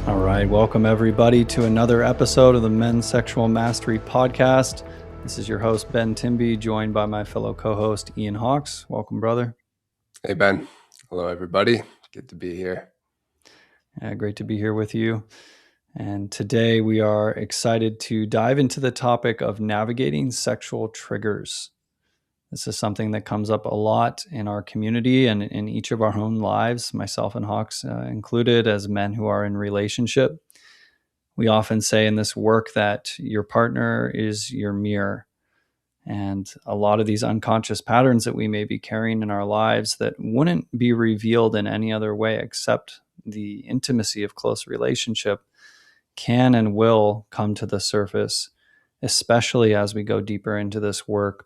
All right, welcome everybody to another episode of the Men's Sexual Mastery Podcast. This is your host, Ben Timby, joined by my fellow co-host, Ian Hawks. Welcome, brother. Hey, Ben. Hello, everybody. Good to be here. Great to be here with you. And today we are excited to dive into the topic of navigating sexual triggers. This is something that comes up a lot in our community and in each of our own lives, myself and Hawks included, as men who are in relationship. We often say in this work that your partner is your mirror. And a lot of these unconscious patterns that we may be carrying in our lives that wouldn't be revealed in any other way except the intimacy of close relationship can and will come to the surface, especially as we go deeper into this work,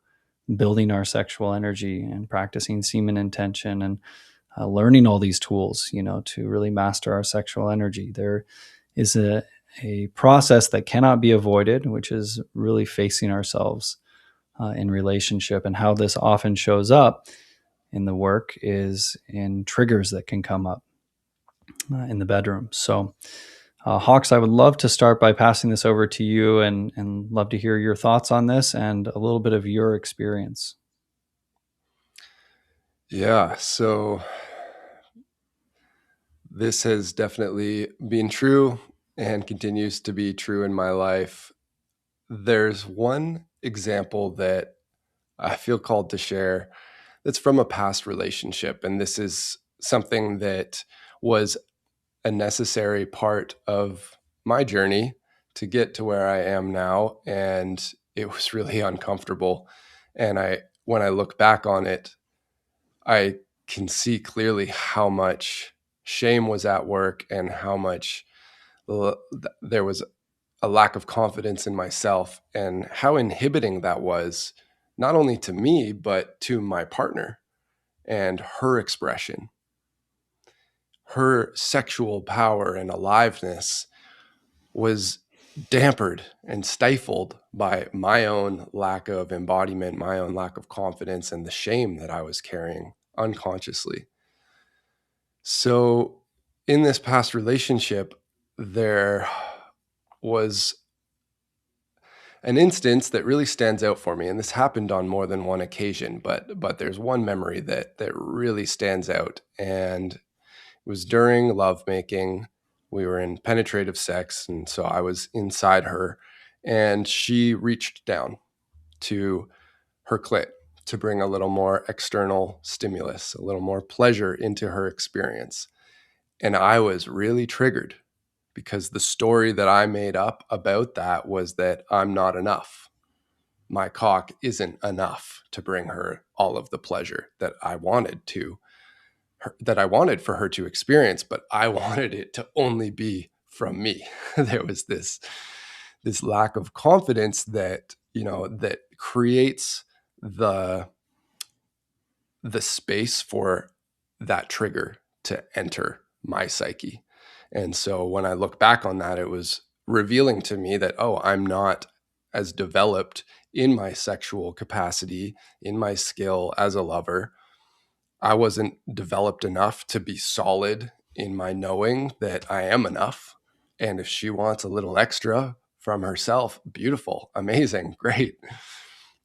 building our sexual energy and practicing semen intention and learning all these tools, to really master our sexual energy. There is a process that cannot be avoided, which is really facing ourselves in relationship. And how this often shows up in the work is in triggers that can come up in the bedroom. So, Hawks, I would love to start by passing this over to you and love to hear your thoughts on this and a little bit of your experience. Yeah, so this has definitely been true and continues to be true in my life. There's one example that I feel called to share that's from a past relationship. And this is something that was a necessary part of my journey to get to where I am now. And it was really uncomfortable. And when I look back on it, I can see clearly how much shame was at work and how much there was a lack of confidence in myself and how inhibiting that was, not only to me, but to my partner and her expression. Her sexual power and aliveness was dampered and stifled by my own lack of embodiment, my own lack of confidence, and the shame that I was carrying unconsciously. So in this past relationship, there was an instance that really stands out for me, and this happened on more than one occasion, but there's one memory that really stands out, and it was during lovemaking. We were in penetrative sex, and so I was inside her, and she reached down to her clit to bring a little more external stimulus, a little more pleasure into her experience. And I was really triggered because the story that I made up about that was that I'm not enough. My cock isn't enough to bring her all of the pleasure that I wanted for her to experience, but I wanted it to only be from me. There was this lack of confidence that, that creates the space for that trigger to enter my psyche. And so when I look back on that, it was revealing to me that, oh, I'm not as developed in my sexual capacity, in my skill as a lover. I wasn't developed enough to be solid in my knowing that I am enough. And if she wants a little extra from herself, beautiful, amazing, great.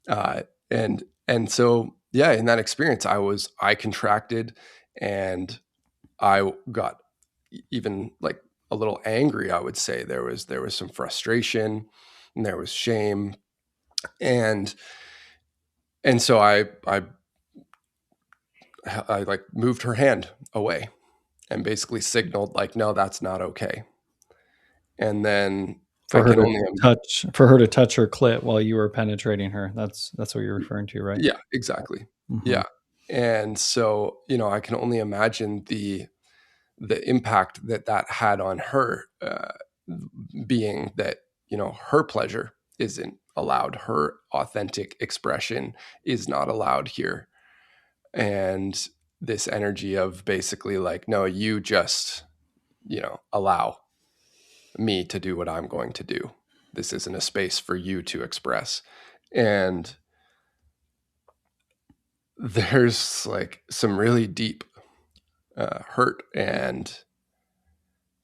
And so, yeah, in that experience, I contracted and I got even like a little angry. I would say there was some frustration and there was shame. And so I like moved her hand away and basically signaled like, no, that's not okay. And then For her to touch her clit while you were penetrating her. That's what you're referring to, right? Yeah, exactly. Mm-hmm. Yeah. And so, I can only imagine the impact that had on her, being that, her pleasure isn't allowed. Her authentic expression is not allowed here. And this energy of basically like, no, you just, allow me to do what I'm going to do. This isn't a space for you to express. And there's like some really deep hurt and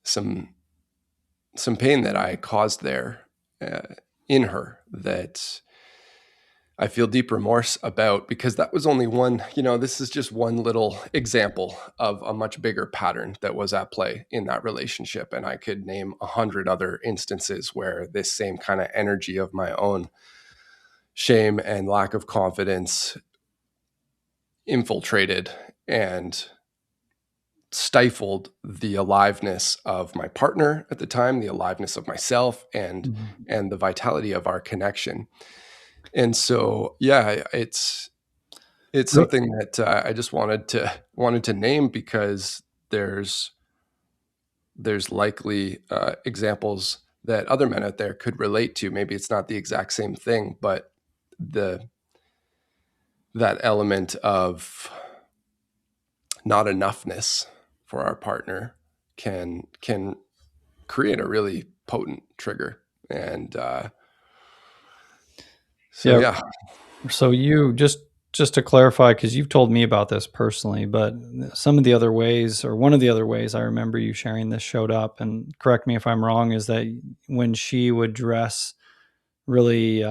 some pain that I caused there in her that I feel deep remorse about, because that was only one, this is just one little example of a much bigger pattern that was at play in that relationship. And I could name 100 other instances where this same kind of energy of my own shame and lack of confidence infiltrated and stifled the aliveness of my partner at the time, the aliveness of myself, and Mhm. the vitality of our connection. And so, yeah, it's Re- something that I just wanted to name, because there's likely examples that other men out there could relate to. Maybe it's not the exact same thing, but the that element of not enoughness for our partner can create a really potent trigger. And so, Yeah. yeah. So you just to clarify, because you've told me about this personally, but some of the other ways, or one of the other ways I remember you sharing this showed up, and correct me if I'm wrong, is that when she would dress really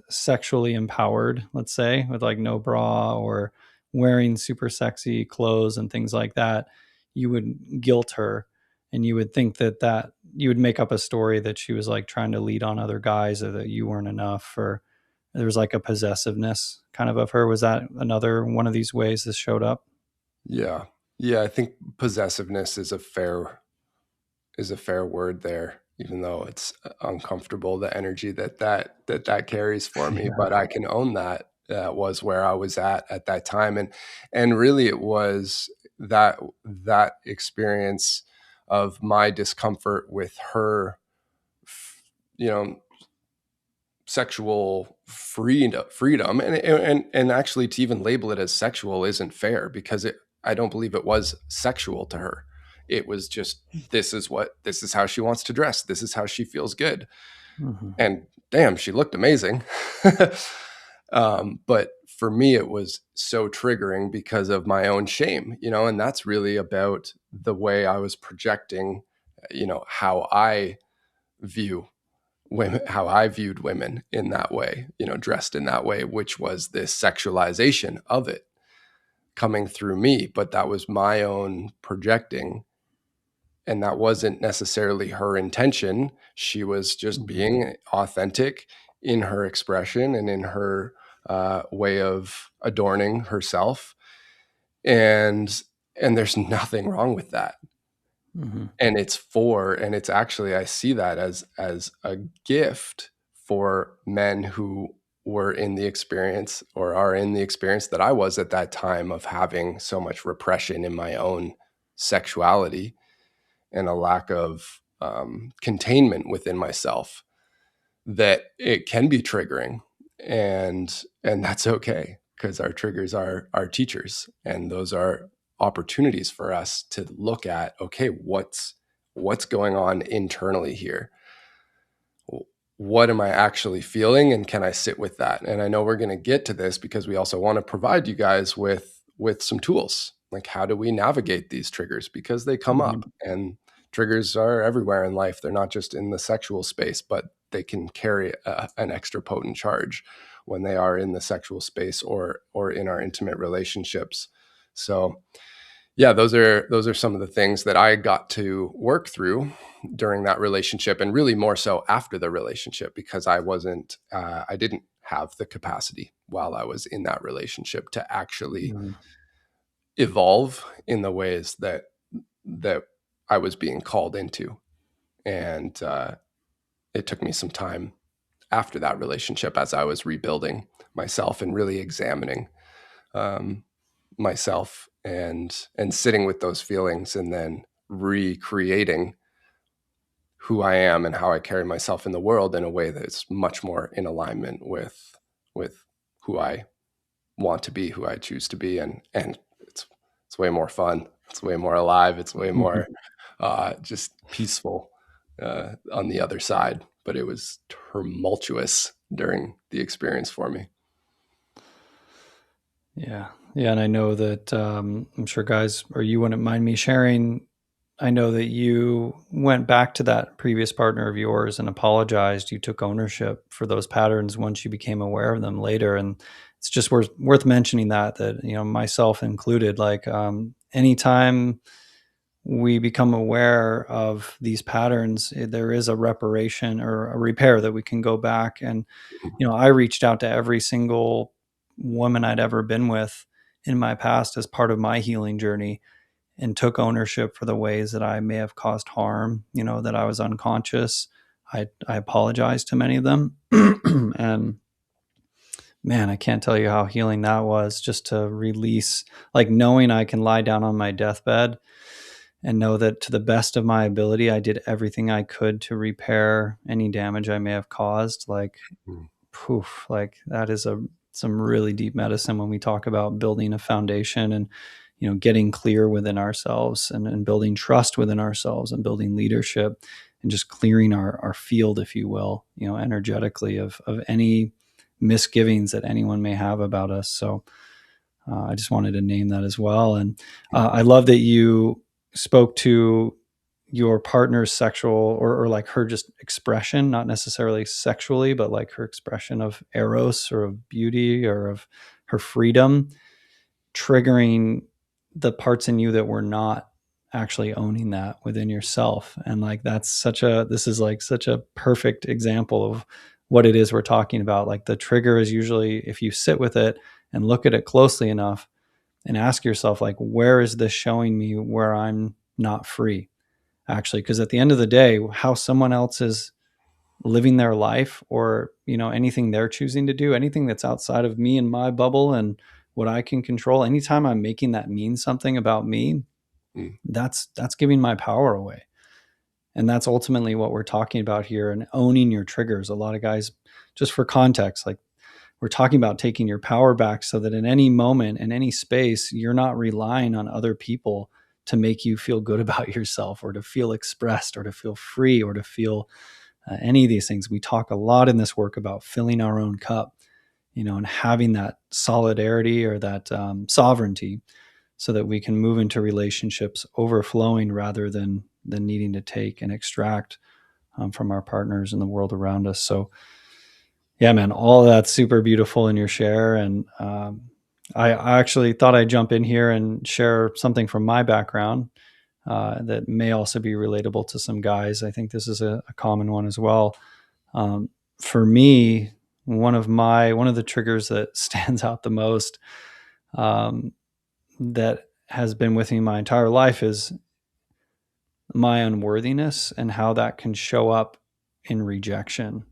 sexually empowered, let's say, with like no bra or wearing super sexy clothes and things like that, you would guilt her, and you would think that you would make up a story that she was like trying to lead on other guys, or that you weren't enough, or there was like a possessiveness kind of her. Was that another one of these ways this showed up? Yeah. Yeah, I think possessiveness is a fair word there, even though it's uncomfortable, the energy that carries for me. Yeah. But I can own that. That was where I was at that time. And really it was that experience of my discomfort with her, you know, sexual freedom, and actually to even label it as sexual isn't fair, because I don't believe it was sexual to her. It was just, this is how she wants to dress, this is how she feels good. Mhm. And damn, she looked amazing. But for me it was so triggering because of my own shame, and that's really about the way I was projecting, how I view women, how I viewed women in that way, dressed in that way, which was this sexualization of it coming through me. But that was my own projecting, and that wasn't necessarily her intention. She was just Mhm. being authentic in her expression and in her way of adorning herself. And there's nothing wrong with that. Mhm. And it's actually, I see that as a gift for men who were in the experience, or are in the experience that I was at that time, of having so much repression in my own sexuality, and a lack of containment within myself, that it can be triggering. And that's okay, because our triggers are our teachers, and those are opportunities for us to look at, okay, what's going on internally here. What am I actually feeling, and can I sit with that? And I know we're going to get to this, because we also want to provide you guys with some tools, like how do we navigate these triggers, because they come Mhm. up, and triggers are everywhere in life. They're not just in the sexual space, but they can carry an extra potent charge when they are in the sexual space, or in our intimate relationships. So yeah, those are some of the things that I got to work through during that relationship, and really more so after the relationship, because I didn't have the capacity while I was in that relationship to actually Mhm. evolve in the ways that I was being called into. And it took me some time after that relationship, as I was rebuilding myself and really examining um, myself, and sitting with those feelings, and then recreating who I am and how I carry myself in the world in a way that's much more in alignment with who I want to be, who I choose to be. And it's way more fun. It's way more alive. It's way more just peaceful on the other side. But it was tumultuous during the experience for me. Yeah. Yeah. And I know that I'm sure guys, or you wouldn't mind me sharing, I know that you went back to that previous partner of yours and apologized. You took ownership for those patterns once you became aware of them later. And it's just worth mentioning that, you know, myself included, like, anytime we become aware of these patterns, there is a reparation or a repair that we can go back. And, you know, I reached out to every single woman I'd ever been with in my past as part of my healing journey, and took ownership for the ways that I may have caused harm, you know, that I was unconscious. I apologized to many of them. And man, I can't tell you how healing that was, just to release, like knowing I can lie down on my deathbed and know that to the best of my ability, I did everything I could to repair any damage I may have caused. Like, Mm. poof, like that is some really deep medicine when we talk about building a foundation and, you know, getting clear within ourselves, and building trust within ourselves, and building leadership, and just clearing our field, if you will, you know, energetically of any misgivings that anyone may have about us. So I just wanted to name that as well. And I love that you spoke to your partner's sexual, or like her just expression, not necessarily sexually, but like her expression of eros or of beauty or of her freedom, triggering the parts in you that were not actually owning that within yourself. And like, this is like such a perfect example of what it is we're talking about. Like, the trigger is usually, if you sit with it and look at it closely enough and ask yourself, like, where is this showing me where I'm not free, actually? Because at the end of the day, how someone else is living their life, or, you know, anything they're choosing to do, anything that's outside of me and my bubble and what I can control, anytime I'm making that mean something about me, Mm. that's giving my power away. And that's ultimately what we're talking about here, and owning your triggers. A lot of guys, just for context, like, we're talking about taking your power back so that in any moment, in any space, you're not relying on other people to make you feel good about yourself, or to feel expressed, or to feel free, or to feel any of these things. We talk a lot in this work about filling our own cup, you know, and having that solidarity, or that sovereignty, so that we can move into relationships overflowing rather than needing to take and extract from our partners and the world around us. So yeah, man, all of that's super beautiful in your share. And I actually thought I'd jump in here and share something from my background that may also be relatable to some guys. I think this is a common one as well. Um, for me, one of the triggers that stands out the most, um, that has been with me my entire life, is my unworthiness, and how that can show up in rejection.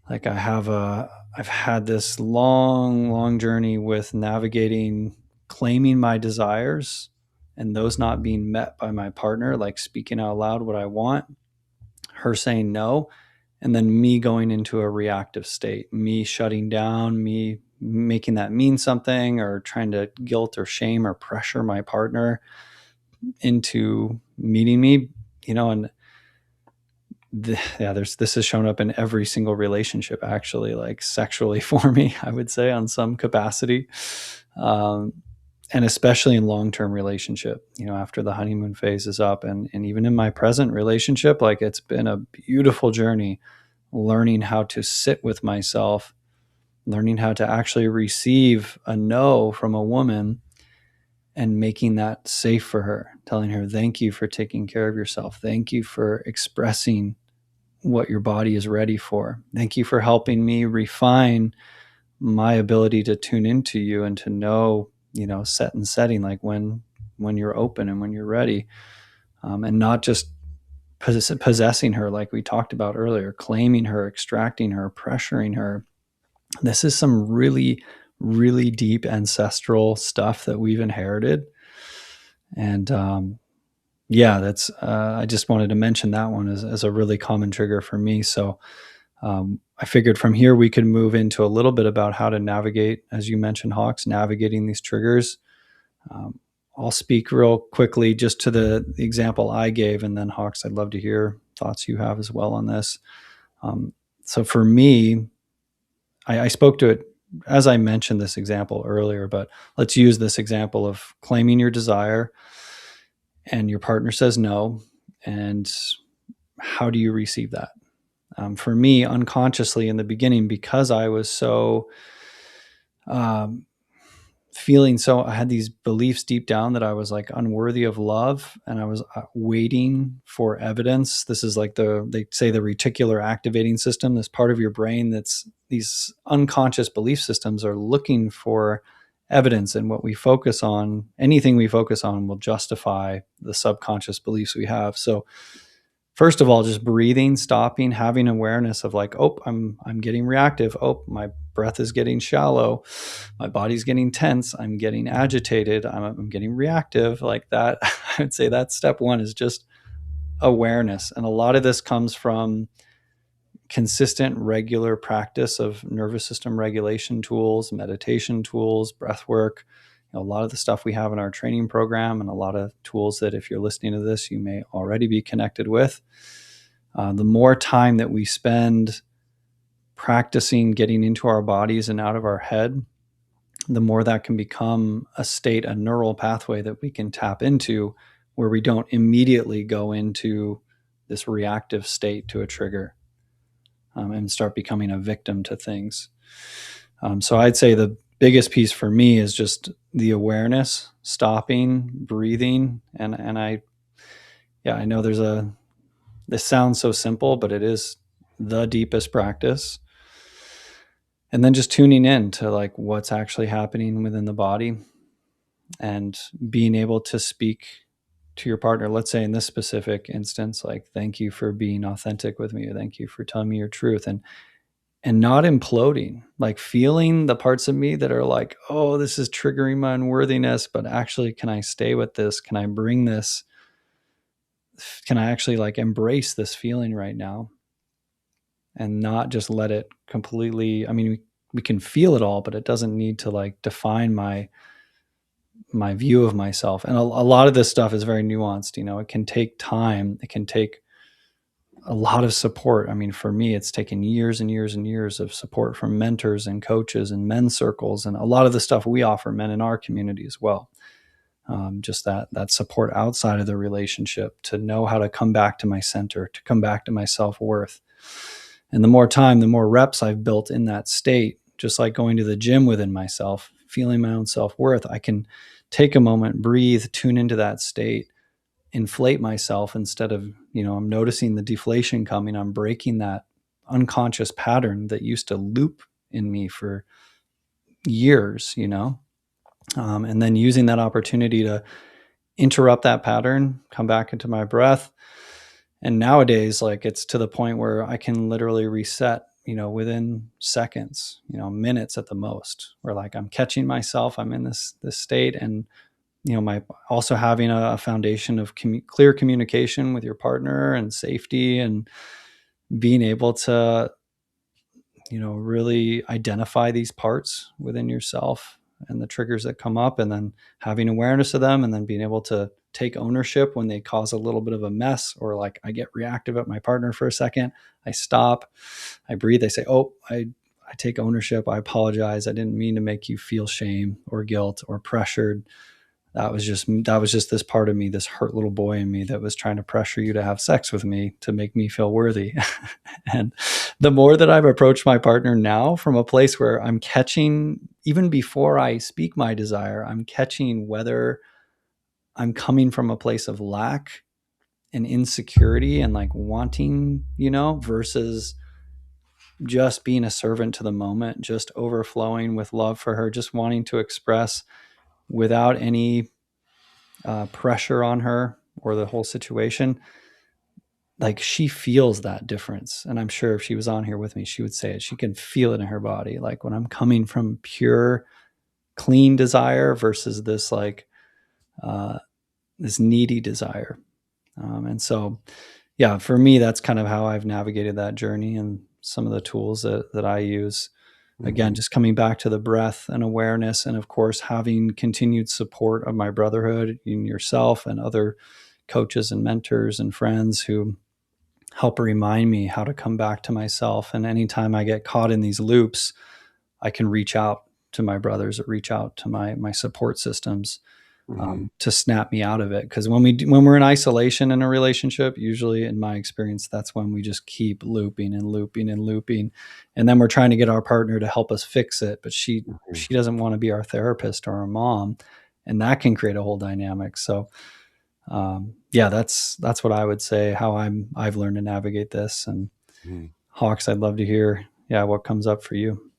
Like, I've had this long journey with navigating claiming my desires and those not being met by my partner, like speaking out loud what I want, her saying no, and then me going into a reactive state, me shutting down, me making that mean something, or trying to guilt or shame or pressure my partner into meeting me, you know. And this has shown up in every single relationship, actually, like sexually for me, I would say, on some capacity. Um, and especially in long-term relationship, you know, after the honeymoon phase is up, and even in my present relationship, like, it's been a beautiful journey, learning how to sit with myself, learning how to actually receive a no from a woman, and making that safe for her, telling her, thank you for taking care of yourself, thank you for expressing what your body is ready for, thank you for helping me refine my ability to tune into you and to know, you know, set and setting, like when you're open and when you're ready, and not just possessing her, like we talked about earlier, claiming her, extracting her, pressuring her. This is some really deep ancestral stuff that we've inherited. And yeah, that's I just wanted to mention that one as a really common trigger for me. So I figured from here we could move into a little bit about how to navigate, as you mentioned, Hawks, navigating these triggers. Um, I'll speak real quickly just to the example I gave, and then Hawks, I'd love to hear thoughts you have as well on this. Um, so for me, I spoke to it as I mentioned this example earlier, but let's use this example of claiming your desire and your partner says no, and how do you receive that? For me, unconsciously in the beginning, because I was so um, feeling so, I had these beliefs deep down that I was like unworthy of love, and I was waiting for evidence. This is like they say the reticular activating system, this part of your brain that's these unconscious belief systems are looking for evidence, and what we focus on, anything we focus on will justify the subconscious beliefs we have. So first of all, just breathing, stopping, having awareness of like, oh, I'm getting reactive. Oh, my breath is getting shallow. My body's getting tense. I'm getting agitated. I'm getting reactive like that. I would say that's step one, is just awareness. And a lot of this comes from consistent, regular practice of nervous system regulation tools, meditation tools, breath work. A lot of the stuff we have in our training program, and a lot of tools that if you're listening to this, you may already be connected with. The more time that we spend practicing getting into our bodies and out of our head, the more that can become a state, a neural pathway that we can tap into, where we don't immediately go into this reactive state to a trigger, and start becoming a victim to things. So I'd say the biggest piece for me is just the awareness, stopping, breathing, and I know this sounds so simple, but it is the deepest practice. And then just tuning in to like what's actually happening within the body, and being able to speak to your partner. Let's say in this specific instance, like, thank you for being authentic with me, or thank you for telling me your truth, and not imploding, like feeling the parts of me that are like, oh, this is triggering my unworthiness, but actually, can I stay with this? Can I bring this? Can I actually like embrace this feeling right now, and not just let it completely, I mean, we can feel it all, but it doesn't need to like define my view of myself. And a lot of this stuff is very nuanced. It can take time. It can take a lot of support. I mean, for me, it's taken years and years and years of support from mentors and coaches and men's circles, and a lot of the stuff we offer men in our community as well. Just that support outside of the relationship, to know how to come back to my center, to come back to my self-worth. And the more time, the more reps I've built in that state, just like going to the gym within myself, feeling my own self-worth, I can take a moment, breathe, tune into that state, inflate myself instead of, I'm noticing the deflation coming. I'm breaking that unconscious pattern that used to loop in me for years, and then using that opportunity to interrupt that pattern, come back into my breath. And nowadays, like, it's to the point where I can literally reset, within seconds, minutes at the most, where like I'm catching myself, I'm in this state. And my also having a foundation of clear communication with your partner, and safety, and being able to really identify these parts within yourself and the triggers that come up, and then having awareness of them, and then being able to take ownership when they cause a little bit of a mess, or like I get reactive at my partner for a second. I stop, I breathe, I say, oh, I take ownership, I apologize, I didn't mean to make you feel shame or guilt or pressured. That was just this part of me, this hurt little boy in me, that was trying to pressure you to have sex with me to make me feel worthy. And the more that I've approached my partner now from a place where I'm catching, even before I speak my desire, I'm catching whether I'm coming from a place of lack and insecurity and like wanting, versus just being a servant to the moment, just overflowing with love for her, just wanting to express without any pressure on her or the whole situation. Like, she feels that difference. And I'm sure if she was on here with me, she would say it. She can feel it in her body. Like, when I'm coming from pure, clean desire versus this like this needy desire. And so, yeah, for me, that's kind of how I've navigated that journey, and some of the tools that I use. Again, just coming back to the breath and awareness, and of course, having continued support of my brotherhood, in yourself and other coaches and mentors and friends who help remind me how to come back to myself. And anytime I get caught in these loops, I can reach out to my brothers, or reach out to my support systems, Mm-hmm. to snap me out of it. Because when we're in isolation in a relationship, usually in my experience, that's when we just keep looping and looping and looping, and then we're trying to get our partner to help us fix it, but she doesn't want to be our therapist or our mom, and that can create a whole dynamic. So yeah, that's what I would say. How I've learned to navigate this. And Mm-hmm. Hawks, I'd love to hear, yeah, what comes up for you.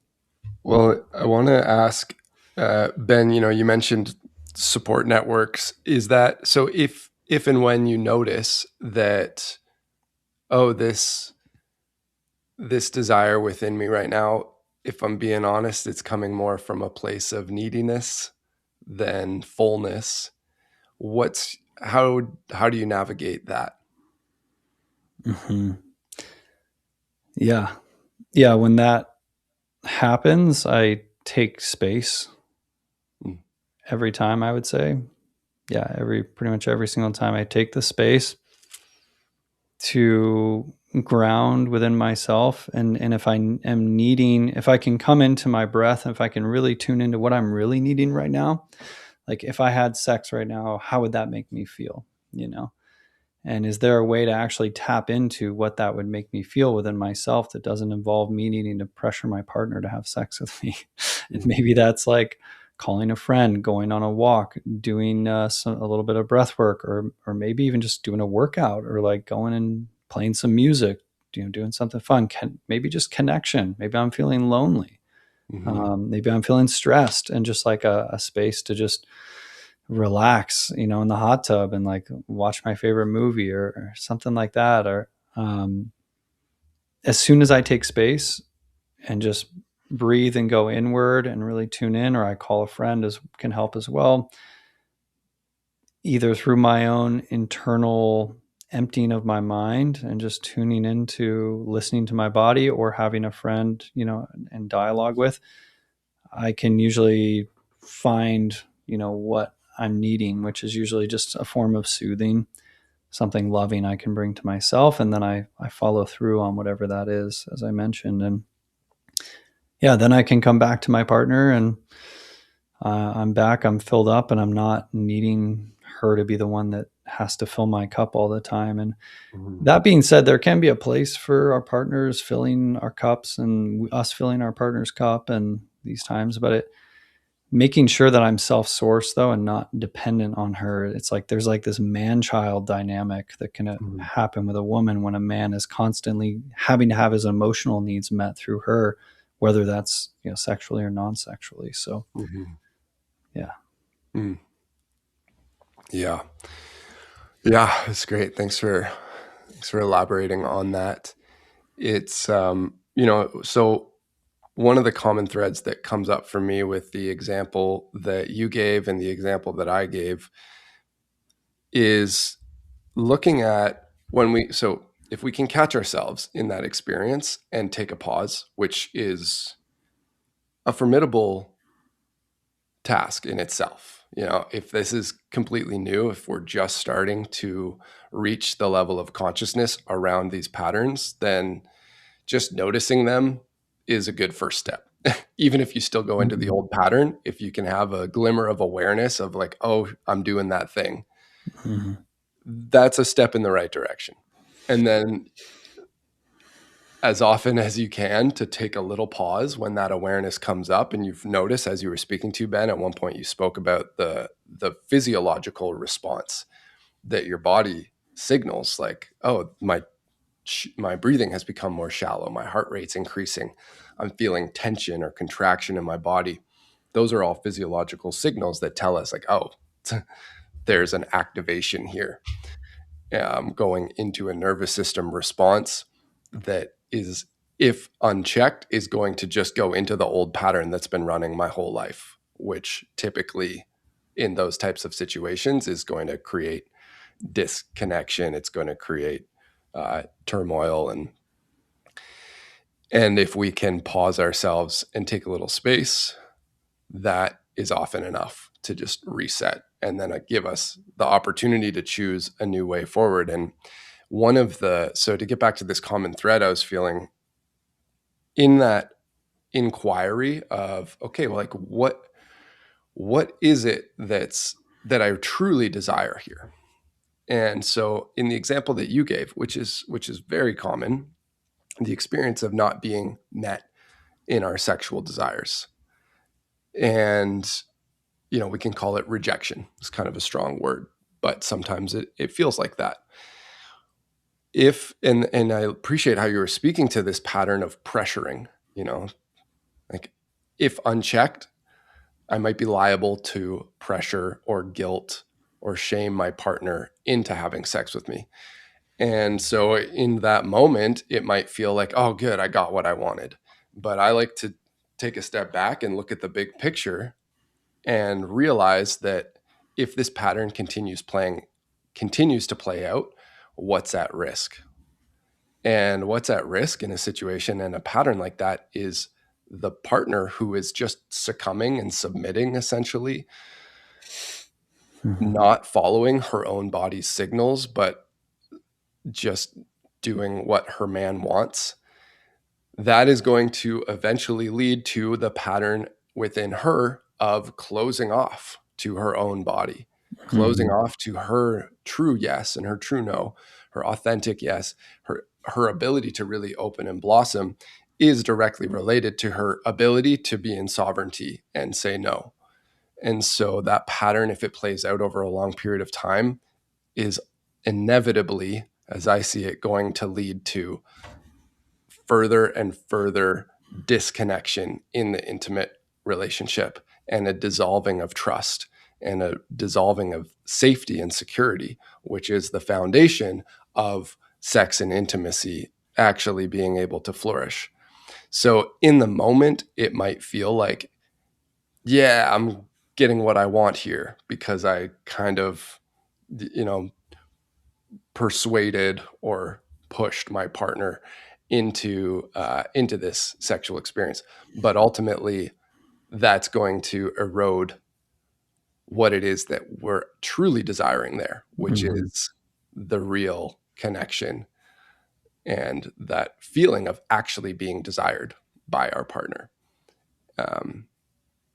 Well, I want to ask, Ben, you mentioned support networks. Is that so? If and when you notice that, oh, this desire within me right now, if I'm being honest, it's coming more from a place of neediness than fullness. What's how do you navigate that? Hmm. Yeah. Yeah. When that happens, I take space Mm, every time, I would say. Yeah. Pretty much every single time I take the space to ground within myself. And if I am needing, if I can come into my breath, if I can really tune into what I'm really needing right now, like if I had sex right now, how would that make me feel? You know? And is there a way to actually tap into what that would make me feel within myself that doesn't involve me needing to pressure my partner to have sex with me? And mm, maybe that's like calling a friend, going on a walk, doing a little bit of breath work, or maybe even just doing a workout, or like going and playing some music, doing something fun. Maybe just connection. Maybe I'm feeling lonely. mhm, Maybe I'm feeling stressed, and just like a space to just relax, in the hot tub and like watch my favorite movie, or something like that. Or as soon as I take space and just breathe and go inward and really tune in, or I call a friend, as can help as well, either through my own internal emptying of my mind and just tuning into listening to my body, or having a friend, and dialogue with, I can usually find, what I'm needing, which is usually just a form of soothing, something loving I can bring to myself. And then I follow through on whatever that is, as I mentioned. And yeah, then I can come back to my partner, and I'm back, I'm filled up, and I'm not needing her to be the one that has to fill my cup all the time. And mhm, that being said, there can be a place for our partners filling our cups and us filling our partner's cup and these times, but making sure that I'm self-sourced though, and not dependent on her. It's like there's like this man-child dynamic that can mhm, happen with a woman when a man is constantly having to have his emotional needs met through her, whether that's sexually or non-sexually. So mhm, yeah. mm. Yeah. Yeah, that's great. Thanks for elaborating on that. It's so one of the common threads that comes up for me with the example that you gave and the example that I gave is looking at so if we can catch ourselves in that experience and take a pause, which is a formidable task in itself. If this is completely new, if we're just starting to reach the level of consciousness around these patterns, then just noticing them is a good first step. Even if you still go into the Mhm. old pattern, if you can have a glimmer of awareness of like, oh, I'm doing that thing, Mhm. that's a step in the right direction. And then as often as you can to take a little pause when that awareness comes up. And you've noticed, as you were speaking to Ben, at one point you spoke about the physiological response that your body signals, like, oh, my breathing has become more shallow, my heart rate's increasing, I'm feeling tension or contraction in my body. Those are all physiological signals that tell us like, oh, there's an activation here, going into a nervous system response that is, if unchecked, is going to just go into the old pattern that's been running my whole life, which typically in those types of situations is going to create disconnection. It's going to create turmoil, and if we can pause ourselves and take a little space, that is often enough to just reset and then give us the opportunity to choose a new way forward. And so to get back to this common thread I was feeling in that inquiry of, okay, well, like what is it that's that I truly desire here. And so in the example that you gave, which is very common, the experience of not being met in our sexual desires. And, we can call it rejection. It's kind of a strong word, but sometimes it feels like that. And I appreciate how you were speaking to this pattern of pressuring, like if unchecked, I might be liable to pressure or guilt or shame my partner into having sex with me. And so in that moment, it might feel like, oh, good, I got what I wanted. But I like to take a step back and look at the big picture and realize that if this pattern continues to play out, what's at risk? And what's at risk in a situation and a pattern like that is the partner who is just succumbing and submitting, essentially, not following her own body's signals, but just doing what her man wants. That is going to eventually lead to the pattern within her of closing off to her own body, closing off to her true yes and her true no, her authentic yes. Her ability to really open and blossom is directly related to her ability to be in sovereignty and say no. And so that pattern, if it plays out over a long period of time, is inevitably, as I see it, going to lead to further and further disconnection in the intimate relationship and a dissolving of trust and a dissolving of safety and security, which is the foundation of sex and intimacy actually being able to flourish. So in the moment, it might feel like, yeah, I'm getting what I want here because I kind of, persuaded or pushed my partner into this sexual experience. But ultimately, that's going to erode what it is that we're truly desiring there, which is the real connection and that feeling of actually being desired by our partner.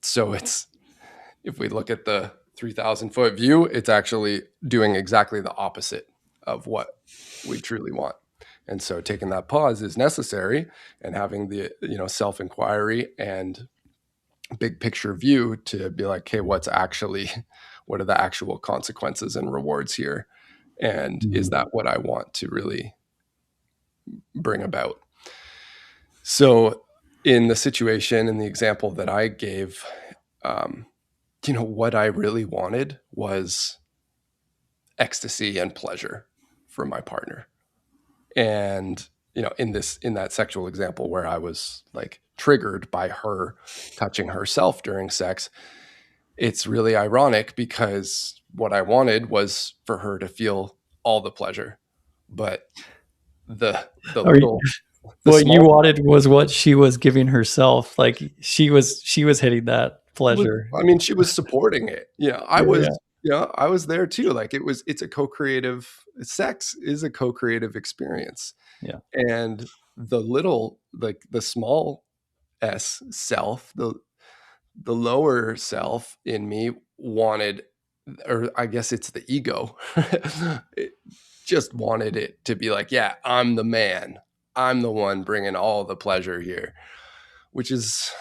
So if we look at the 3,000-foot view, it's actually doing exactly the opposite of what we truly want. And so taking that pause is necessary, and having the self-inquiry and big picture view to be like, hey, what are the actual consequences and rewards here? And is that what I want to really bring about? So in the situation, in the example that I gave, what I really wanted was ecstasy and pleasure for my partner. And, in that sexual example where I was like triggered by her touching herself during sex, it's really ironic because what I wanted was for her to feel all the pleasure, but the Are you, little, the what you small, wanted was what she was giving herself. Like she was hitting that pleasure. I mean, she was supporting it. Yeah. I was there too. Like it's a co-creative, sex is a co-creative experience. Yeah. And the little, like the small s self, the lower self in me wanted, or I guess it's the ego, it just wanted it to be like, yeah, I'm the man. I'm the one bringing all the pleasure here, which is,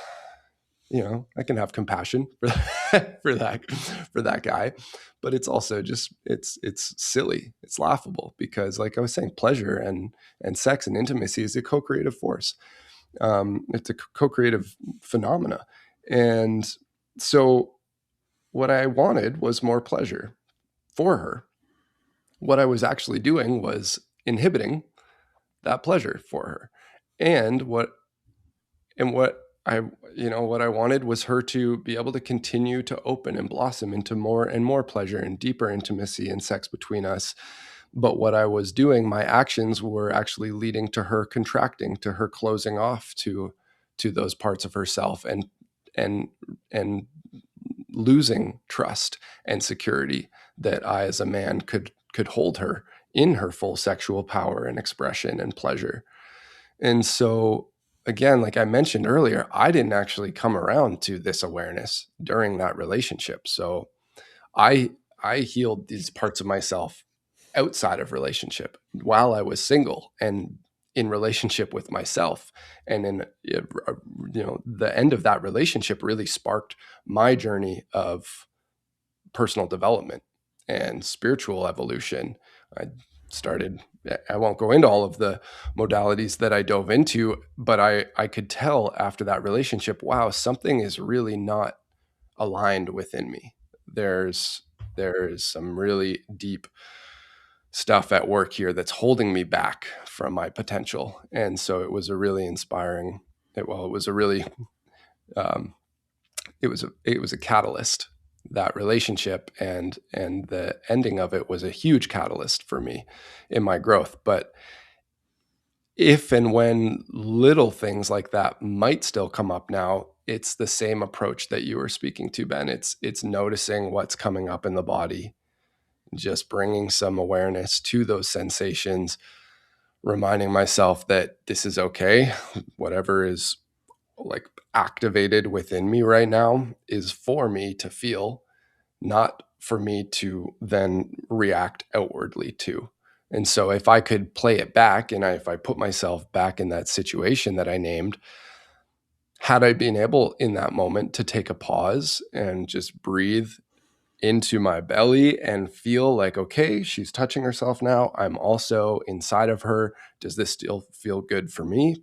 I can have compassion for for that guy, but it's also just it's silly, it's laughable because, like I was saying, pleasure and sex and intimacy is a co-creative force. It's a co-creative phenomena, and so what I wanted was more pleasure for her. What I was actually doing was inhibiting that pleasure for her, and what I what I wanted was her to be able to continue to open and blossom into more and more pleasure and deeper intimacy and sex between us. But what I was doing, my actions were actually leading to her contracting, to her closing off to those parts of herself and and losing trust and security that I as a man could hold her in her full sexual power and expression and pleasure. And so, again, like I mentioned earlier, I didn't actually come around to this awareness during that relationship. So I I healed these parts of myself outside of relationship while I was single and in relationship with myself. And in the end of that relationship really sparked my journey of personal development and spiritual evolution. I started, I won't go into all of the modalities that I dove into, but I could tell after that relationship, wow, something is really not aligned within me. There's there's some really deep stuff at work here that's holding me back from my potential. And so it was a really inspiring, it was a really um, it was a catalyst. That relationship and the ending of it was a huge catalyst for me in my growth. But if and when little things like that might still come up now, it's the same approach that you were speaking to, Ben. It's noticing what's coming up in the body, just bringing some awareness to those sensations, reminding myself that this is okay. Whatever is like activated within me right now is for me to feel, not for me to then react outwardly to. And so if I could play it back and if I put myself back in that situation that I named, had I been able in that moment to take a pause and just breathe into my belly and feel like, okay, she's touching herself now. I'm also inside of her. Does this still feel good for me?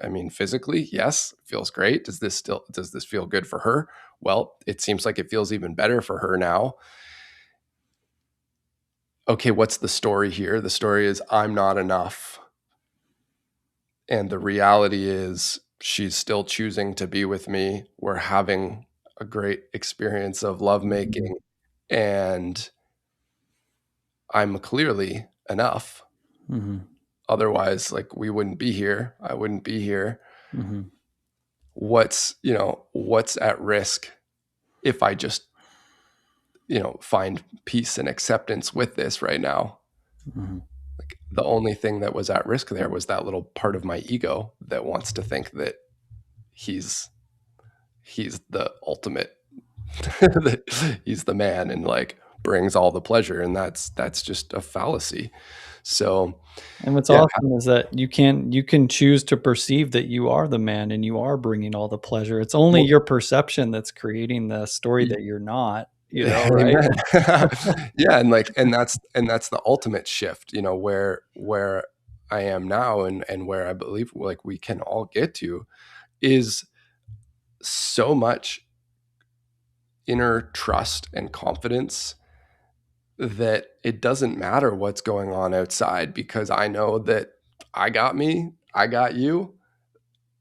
I mean, physically, yes, it feels great. Does this feel good for her? Well, it seems like it feels even better for her now. Okay, what's the story here? The story is I'm not enough. And the reality is she's still choosing to be with me. We're having a great experience of lovemaking, and I'm clearly enough. Mm-hmm. Otherwise, like we wouldn't be here. I wouldn't be here. Mm-hmm. What's at risk if I just, find peace and acceptance with this right now? Mm-hmm. Like the only thing that was at risk there was that little part of my ego that wants to think that he's he's the ultimate, that he's the man and like brings all the pleasure, and that's just a fallacy. So And what's yeah. awesome is that you can choose to perceive that you are the man and you are bringing all the pleasure. It's only Well, your perception that's creating the story that you're not, right? amen. Yeah, and that's the ultimate shift, where I am now and where I believe like we can all get to is so much inner trust and confidence that it doesn't matter what's going on outside, because I know that I got me, I got you,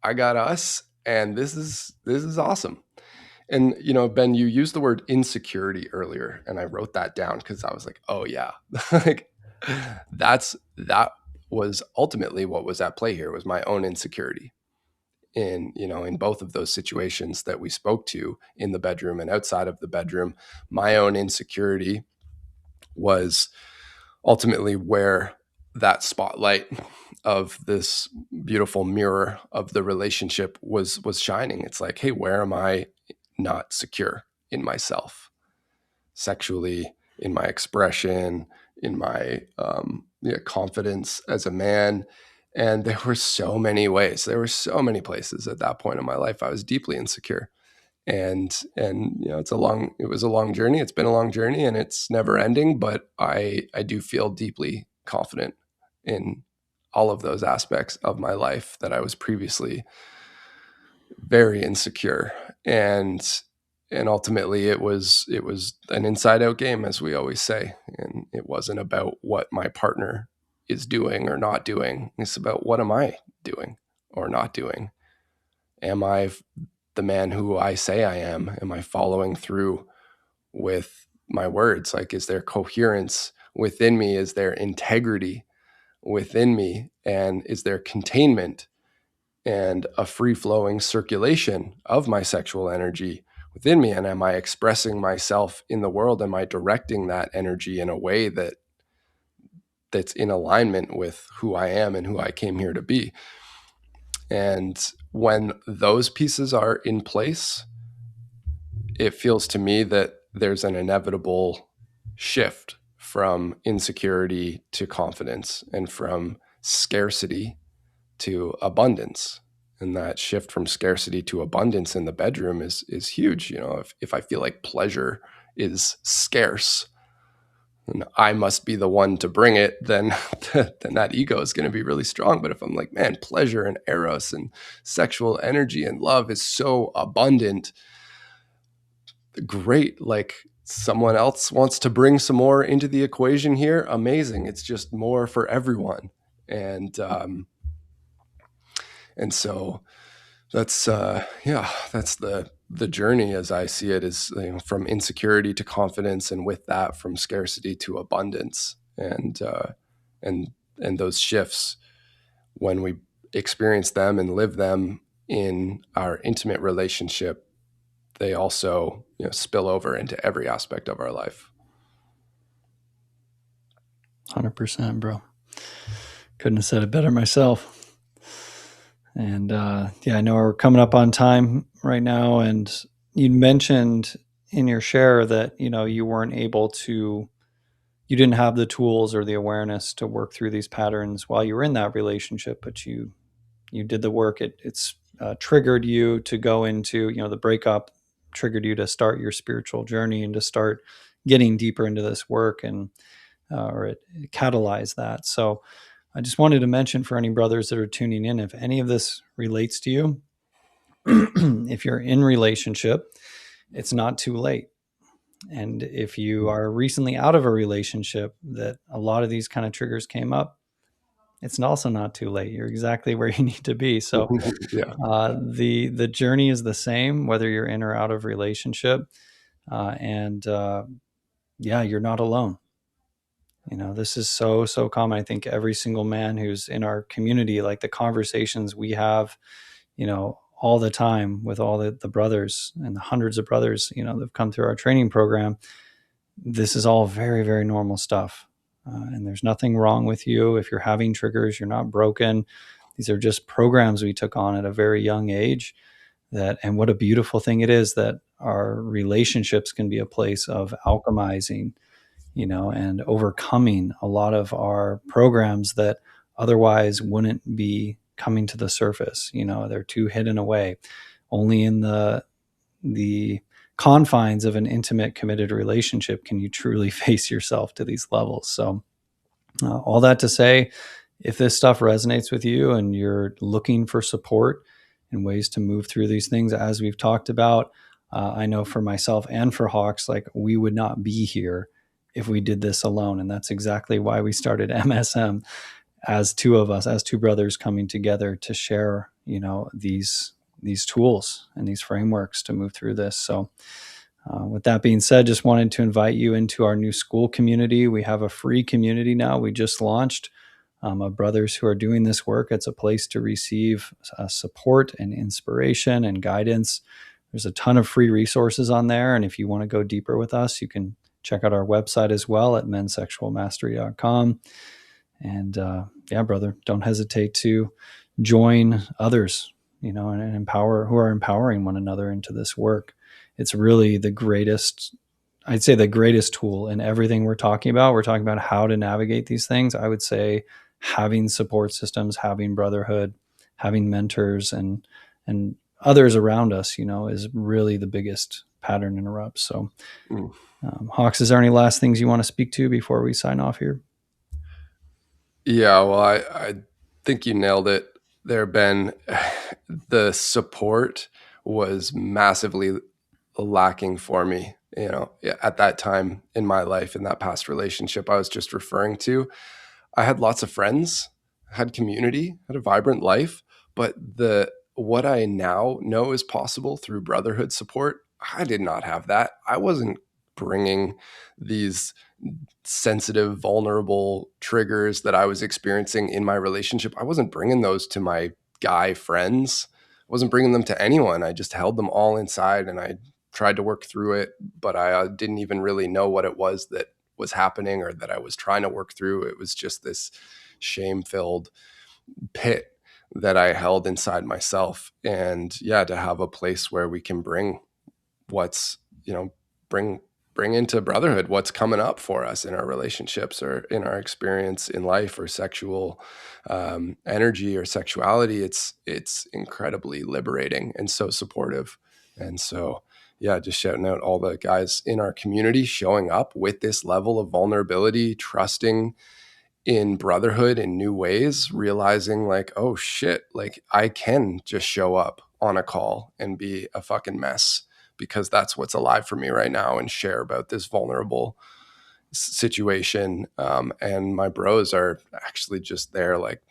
I got us, and this is awesome. And Ben, you used the word insecurity earlier, and I wrote that down because I was like, oh yeah, like that was ultimately what was at play here, was my own insecurity in both of those situations that we spoke to, in the bedroom and outside of the bedroom. My own insecurity was ultimately where that spotlight of this beautiful mirror of the relationship was shining. It's like, hey, where am I not secure in myself, sexually, in my expression, in my confidence as a man? And there were so many ways, there were so many places at that point in my life I was deeply insecure. And it was a long journey. It's been a long journey, and it's never ending, but I do feel deeply confident in all of those aspects of my life that I was previously very insecure. And ultimately it was an inside out game, as we always say. And it wasn't about what my partner is doing or not doing. It's about, what am I doing or not doing? Am I the man who I say I am? Am I following through with my words? Like, is there coherence within me? Is there integrity within me? And is there containment and a free flowing circulation of my sexual energy within me? And am I expressing myself in the world? Am I directing that energy in a way that's in alignment with who I am and who I came here to be? And when those pieces are in place, it feels to me that there's an inevitable shift from insecurity to confidence and from scarcity to abundance. And that shift from scarcity to abundance in the bedroom is huge. If I feel like pleasure is scarce and I must be the one to bring it, then then that ego is going to be really strong. But if I'm like, man, pleasure and eros and sexual energy and love is so abundant, great. Like, someone else wants to bring some more into the equation here, amazing. It's just more for everyone. And so that's the journey as I see it, is from insecurity to confidence, and with that from scarcity to abundance. And those shifts, when we experience them and live them in our intimate relationship, they also spill over into every aspect of our life. 100%, bro. Couldn't have said it better myself. And I know we're coming up on time right now. And you mentioned in your share that, you weren't able to, you didn't have the tools or the awareness to work through these patterns while you were in that relationship, but you did the work. It's triggered you to go into, the breakup triggered you to start your spiritual journey and to start getting deeper into this work, and or it catalyzed that. So I just wanted to mention for any brothers that are tuning in, if any of this relates to you, if you're in relationship, it's not too late. And if you are recently out of a relationship that a lot of these kind of triggers came up, it's also not too late. You're exactly where you need to be. So Yeah. the journey is the same, whether you're in or out of relationship. You're not alone. This is so common. I think every single man who's in our community, like the conversations we have, all the time with all the brothers and the hundreds of brothers, that have come through our training program, this is all very, very normal stuff. And there's nothing wrong with you. If you're having triggers, you're not broken. These are just programs we took on at a very young age. And what a beautiful thing it is that our relationships can be a place of alchemizing, and overcoming a lot of our programs that otherwise wouldn't be coming to the surface. They're too hidden away. Only in the confines of an intimate, committed relationship can you truly face yourself to these levels. So, all that to say, if this stuff resonates with you and you're looking for support and ways to move through these things, as we've talked about, I know for myself and for Hawks, like, we would not be here if we did this alone. And that's exactly why we started MSM, as two of us, as two brothers coming together to share, these tools and these frameworks to move through this. So with that being said, just wanted to invite you into our new school community. We have a free community now. We just launched of brothers who are doing this work. It's a place to receive support and inspiration and guidance. There's a ton of free resources on there. And if you want to go deeper with us, you can check out our website as well at mensexualmastery.com. And brother, don't hesitate to join others, and empower, who are empowering one another into this work. It's really the greatest, I'd say the greatest tool in everything we're talking about. We're talking about how to navigate these things. I would say having support systems, having brotherhood, having mentors and others around us, is really the biggest pattern interrupt. So Hawks, is there any last things you want to speak to before we sign off here? Yeah, well, I think you nailed it there, Ben. The support was massively lacking for me, at that time in my life, in that past relationship I was just referring to. I had lots of friends, had community, had a vibrant life, but what I now know is possible through brotherhood support, I did not have that. I wasn't bringing these sensitive, vulnerable triggers that I was experiencing in my relationship. I wasn't bringing those to my guy friends. I wasn't bringing them to anyone. I just held them all inside and I tried to work through it, but I didn't even really know what it was that was happening or that I was trying to work through. It was just this shame-filled pit that I held inside myself. And to have a place where we can bring what's, bring bring into brotherhood what's coming up for us in our relationships or in our experience in life or sexual energy or sexuality. It's incredibly liberating and so supportive. And so, yeah, just shouting out all the guys in our community showing up with this level of vulnerability, trusting in brotherhood in new ways, realizing like, oh shit, like I can just show up on a call and be a fucking mess because that's what's alive for me right now, and share about this vulnerable situation. And my bros are actually just there, like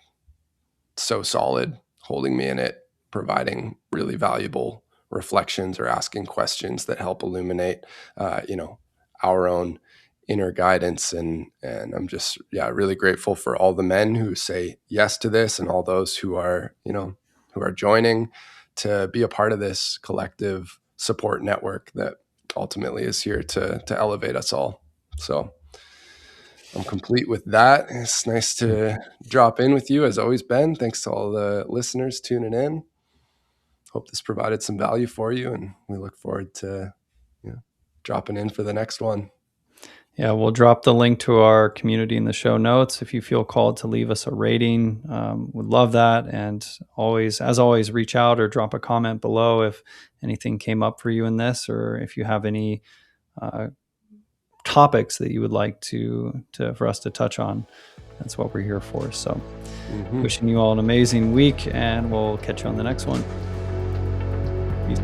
so solid, holding me in it, providing really valuable reflections or asking questions that help illuminate, our own inner guidance. And I'm just, yeah, really grateful for all the men who say yes to this, and all those who are, who are joining to be a part of this collective support network that ultimately is here to elevate us all. So I'm complete with that. It's nice to drop in with you as always, Ben. Thanks to all the listeners tuning in. Hope this provided some value for you, and we look forward to dropping in for the next one. Yeah, we'll drop the link to our community in the show notes. If you feel called to leave us a rating, would love that. And always, as always, reach out or drop a comment below if anything came up for you in this, or if you have any topics that you would like to for us to touch on. That's what we're here for. So wishing you all an amazing week, and we'll catch you on the next one. Peace.